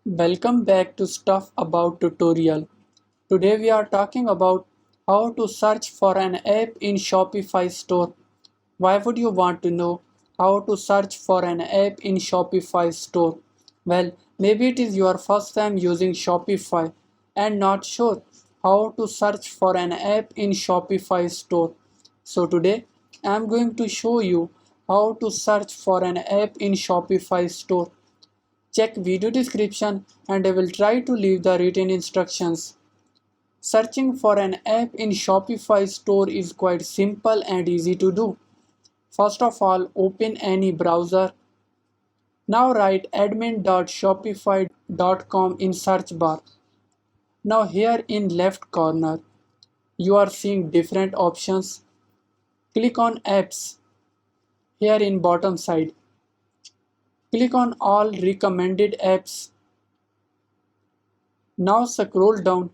Welcome back to Stuff About tutorial. Today we are talking about how to search for an app in Shopify store. Why would you want to know how to search for an app in Shopify store? Well, maybe it is your first time using Shopify and not sure how to search for an app in Shopify store. So today I am going to show you how to search for an app in Shopify store. Check video description and I will try to leave the written instructions. Searching for an app in Shopify store is quite simple and easy to do. First of all, open any browser. Now write admin.shopify.com in search bar. Now here in left corner, you are seeing different options. Click on apps here in bottom side. Click on all recommended apps. Now scroll down.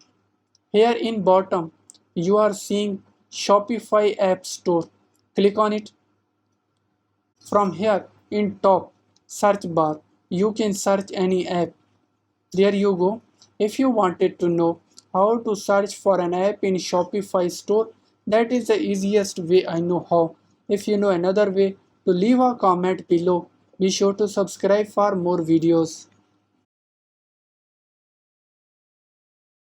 Here in bottom, you are seeing Shopify App Store. Click on it. From here in top search bar, you can search any app. There you go. If you wanted to know how to search for an app in Shopify store, that is the easiest way I know how. If you know another way, to leave a comment below. Be sure to subscribe for more videos.